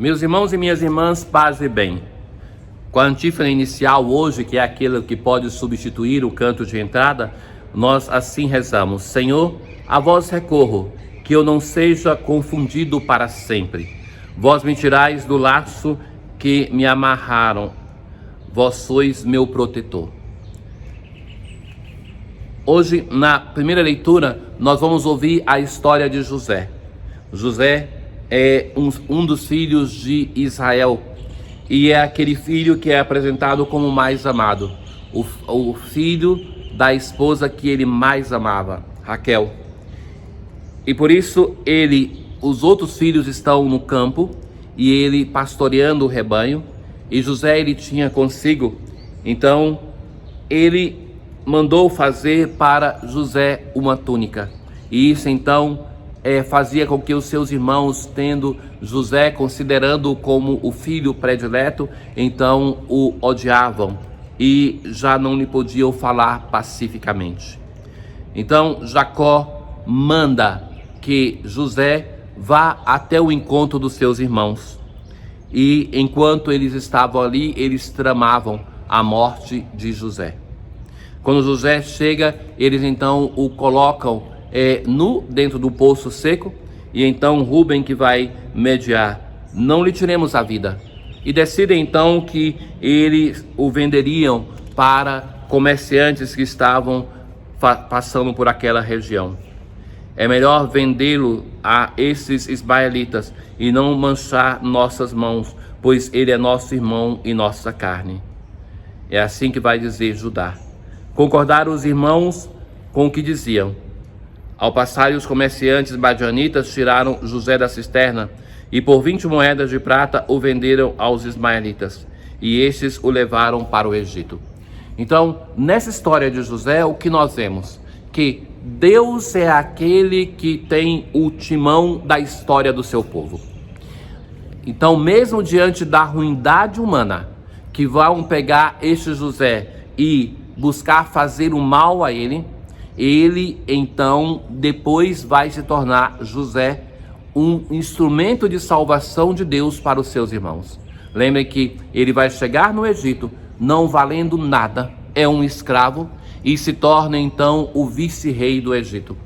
Meus irmãos e minhas irmãs, paz e bem. Com a antífona inicial hoje, que é aquela que pode substituir o canto de entrada, nós assim rezamos: Senhor, a vós recorro, que eu não seja confundido para sempre. Vós me tirais do laço que me amarraram, vós sois meu protetor. Hoje, na primeira leitura, nós vamos ouvir a história de José. José é um dos filhos de Israel e é aquele filho que é apresentado como o mais amado, o filho da esposa que ele mais amava, Raquel. E por isso os outros filhos estão no campo e ele pastoreando o rebanho, e José ele tinha consigo, então ele mandou fazer para José uma túnica, e isso então fazia com que os seus irmãos, tendo José considerando-o como o filho predileto, então o odiavam e já não lhe podiam falar pacificamente. Então Jacó manda que José vá até o encontro dos seus irmãos, e enquanto eles estavam ali, eles tramavam a morte de José. Quando José chega, eles então o colocam nu dentro do poço seco, e então Rúben, que vai mediar: não lhe tiremos a vida. E decidem então que eles o venderiam para comerciantes que estavam passando por aquela região. É melhor vendê-lo a esses ismaelitas e não manchar nossas mãos, pois ele é nosso irmão e nossa carne. É assim que vai dizer Judá. Concordaram os irmãos com o que diziam. Ao passarem os comerciantes madianitas, tiraram José da cisterna e por 20 moedas de prata o venderam aos ismaelitas, e estes o levaram para o Egito. Então, nessa história de José, o que nós vemos? Que Deus é aquele que tem o timão da história do seu povo. Então, mesmo diante da ruindade humana, que vão pegar este José e buscar fazer o mal a ele então depois vai se tornar José um instrumento de salvação de Deus para os seus irmãos. Lembrem que ele vai chegar no Egito não valendo nada, é um escravo, e se torna então o vice-rei do Egito.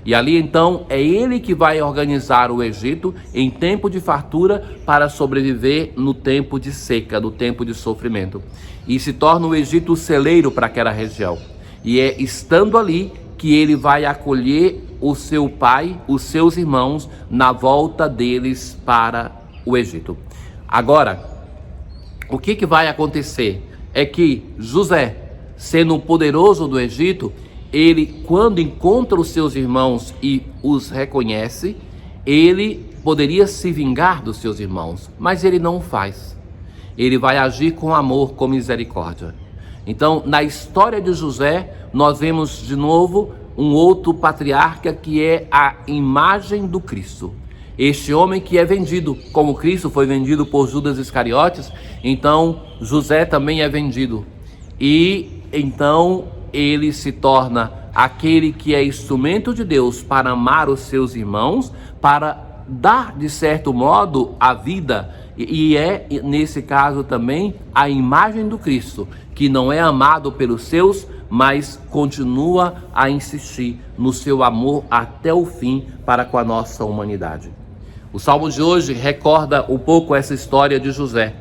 E ali então é ele que vai organizar o Egito em tempo de fartura para sobreviver no tempo de seca, no tempo de sofrimento. E se torna o Egito o celeiro para aquela região. E é estando ali que ele vai acolher o seu pai, os seus irmãos, na volta deles para o Egito. Agora, o que vai acontecer é que José, sendo o poderoso do Egito, ele, quando encontra os seus irmãos e os reconhece, ele poderia se vingar dos seus irmãos, mas ele não o faz. Ele vai agir com amor, com misericórdia. Então, na história de José, nós vemos de novo um outro patriarca que é a imagem do Cristo. Este homem que é vendido, como Cristo foi vendido por Judas Iscariotes, então José também é vendido. E então ele se torna aquele que é instrumento de Deus para amar os seus irmãos, para dar, de certo modo, a vida. E é, nesse caso também, a imagem do Cristo, que não é amado pelos seus, mas continua a insistir no seu amor até o fim para com a nossa humanidade. O Salmo de hoje recorda um pouco essa história de José.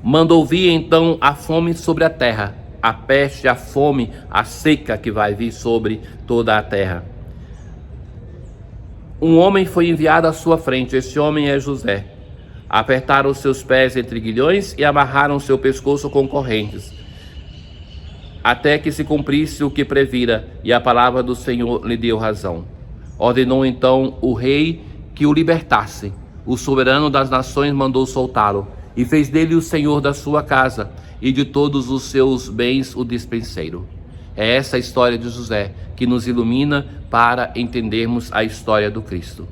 Mandou vir então a fome sobre a terra, a peste, a fome, a seca que vai vir sobre toda a terra. Um homem foi enviado à sua frente, este homem é José. Apertaram os seus pés entre grilhões e amarraram seu pescoço com correntes, até que se cumprisse o que previra, e a palavra do Senhor lhe deu razão. Ordenou então o rei que o libertasse. O soberano das nações mandou soltá-lo, e fez dele o senhor da sua casa, e de todos os seus bens o despenseiro. É essa a história de José que nos ilumina para entendermos a história do Cristo.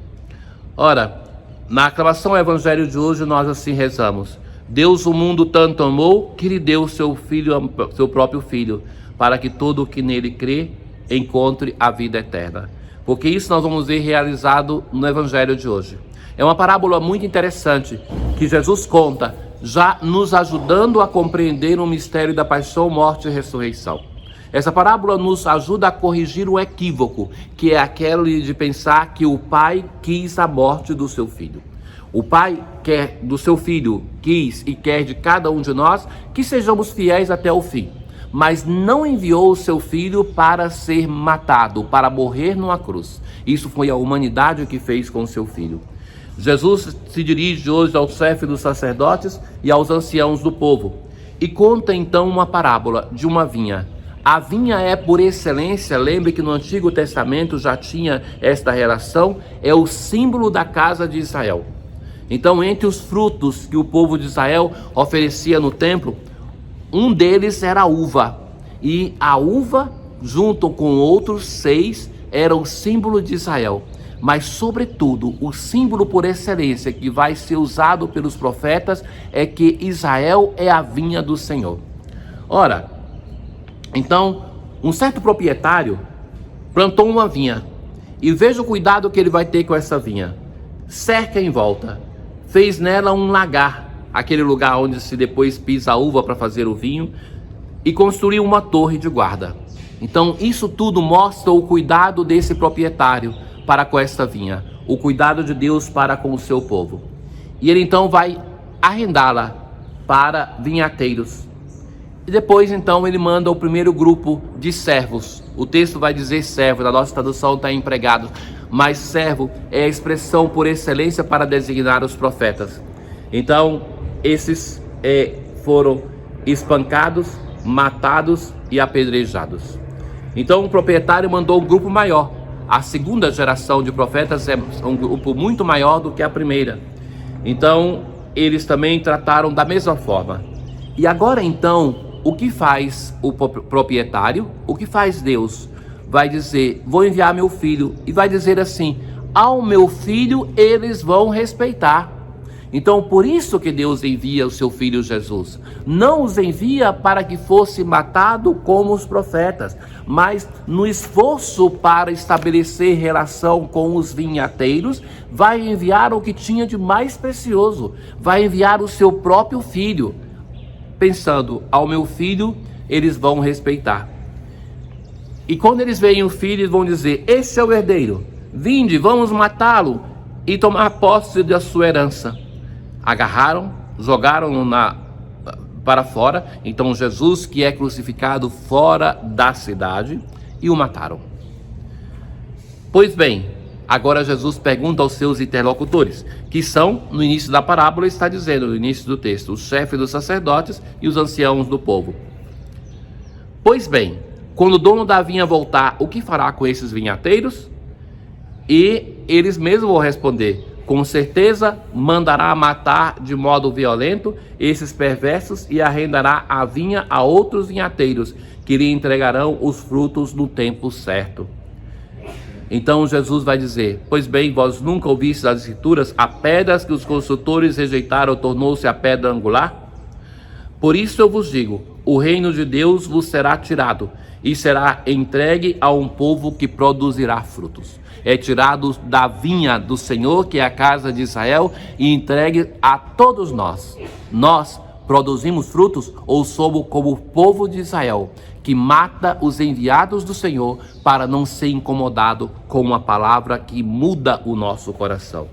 Ora, na aclamação ao Evangelho de hoje nós assim rezamos: Deus o mundo tanto amou que lhe deu seu próprio Filho, para que todo o que nele crê encontre a vida eterna. Porque isso nós vamos ver realizado no Evangelho de hoje. É uma parábola muito interessante, que Jesus conta, já nos ajudando a compreender o mistério da paixão, morte e ressurreição. Essa parábola nos ajuda a corrigir o equívoco, que é aquele de pensar que o pai quis a morte do seu filho. O pai quer do seu filho, quis e quer de cada um de nós que sejamos fiéis até o fim, mas não enviou o seu filho para ser matado, para morrer numa cruz. Isso foi a humanidade que fez com o seu filho. Jesus se dirige hoje ao chefe dos sacerdotes e aos anciãos do povo e conta então uma parábola de uma vinha. A vinha é por excelência, lembre que no Antigo Testamento já tinha esta relação, é o símbolo da casa de Israel. Então, entre os frutos que o povo de Israel oferecia no templo, um deles era a uva. E a uva, junto com outros 6, era o símbolo de Israel. Mas, sobretudo, o símbolo por excelência que vai ser usado pelos profetas é que Israel é a vinha do Senhor. Ora, então, um certo proprietário plantou uma vinha. E veja o cuidado que ele vai ter com essa vinha. Cerca em volta. Fez nela um lagar, aquele lugar onde se depois pisa a uva para fazer o vinho, e construiu uma torre de guarda. Então isso tudo mostra o cuidado desse proprietário para com esta vinha, o cuidado de Deus para com o seu povo. E ele então vai arrendá-la para vinhateiros. E depois então ele manda o primeiro grupo de servos. O texto vai dizer servo, na nossa tradução está empregado, mas servo é a expressão por excelência para designar os profetas. Então esses foram espancados, matados e apedrejados. Então o proprietário mandou um grupo maior. A segunda geração de profetas é um grupo muito maior do que a primeira. Então eles também trataram da mesma forma. E agora então, o que faz o proprietário? O que faz Deus? Vai dizer, vou enviar meu filho, e vai dizer assim, ao meu filho eles vão respeitar. Então por isso que Deus envia o seu filho Jesus. Não os envia para que fosse matado como os profetas, mas no esforço para estabelecer relação com os vinhateiros, vai enviar o que tinha de mais precioso, vai enviar o seu próprio filho, pensando, ao meu filho eles vão respeitar. E quando eles veem o filho, eles vão dizer, esse é o herdeiro, vinde, vamos matá-lo e tomar posse da sua herança. Agarraram, jogaram-no para fora, então Jesus, que é crucificado fora da cidade, e o mataram. Pois bem, agora Jesus pergunta aos seus interlocutores, que são, no início da parábola, está dizendo, no início do texto, os chefes dos sacerdotes e os anciãos do povo. Pois bem, quando o dono da vinha voltar, o que fará com esses vinhateiros? E eles mesmos vão responder, com certeza mandará matar de modo violento esses perversos e arrendará a vinha a outros vinhateiros, que lhe entregarão os frutos no tempo certo. Então Jesus vai dizer, pois bem, vós nunca ouvistes as escrituras, a pedra que os construtores rejeitaram tornou-se a pedra angular? Por isso eu vos digo, o reino de Deus vos será tirado e será entregue a um povo que produzirá frutos. É tirado da vinha do Senhor, que é a casa de Israel, e entregue a todos nós. Nós produzimos frutos ou somos como o povo de Israel, que mata os enviados do Senhor para não ser incomodado com uma palavra que muda o nosso coração.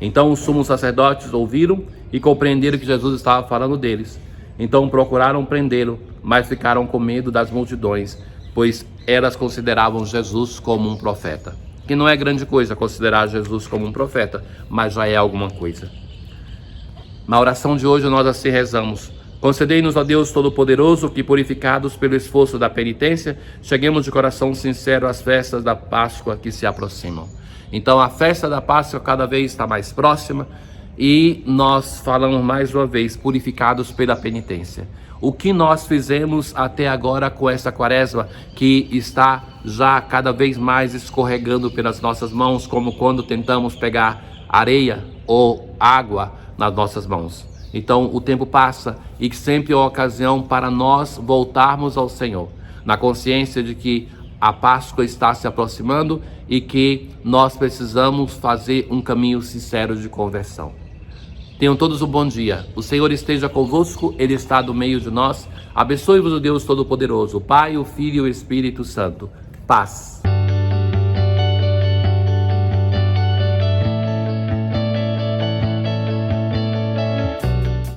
Então os sumos sacerdotes ouviram e compreenderam que Jesus estava falando deles. Então procuraram prendê-lo, mas ficaram com medo das multidões, pois elas consideravam Jesus como um profeta. Que não é grande coisa considerar Jesus como um profeta, mas já é alguma coisa. Na oração de hoje nós assim rezamos. Concedei-nos, ó Deus Todo-Poderoso, que purificados pelo esforço da penitência, cheguemos de coração sincero às festas da Páscoa que se aproximam. Então a festa da Páscoa cada vez está mais próxima e nós falamos mais uma vez, purificados pela penitência. O que nós fizemos até agora com essa quaresma que está já cada vez mais escorregando pelas nossas mãos, como quando tentamos pegar areia ou água nas nossas mãos. Então o tempo passa e sempre é uma ocasião para nós voltarmos ao Senhor, na consciência de que a Páscoa está se aproximando e que nós precisamos fazer um caminho sincero de conversão. Tenham todos um bom dia. O Senhor esteja convosco, Ele está no meio de nós. Abençoe-vos o Deus Todo-Poderoso, o Pai, o Filho e o Espírito Santo. Paz.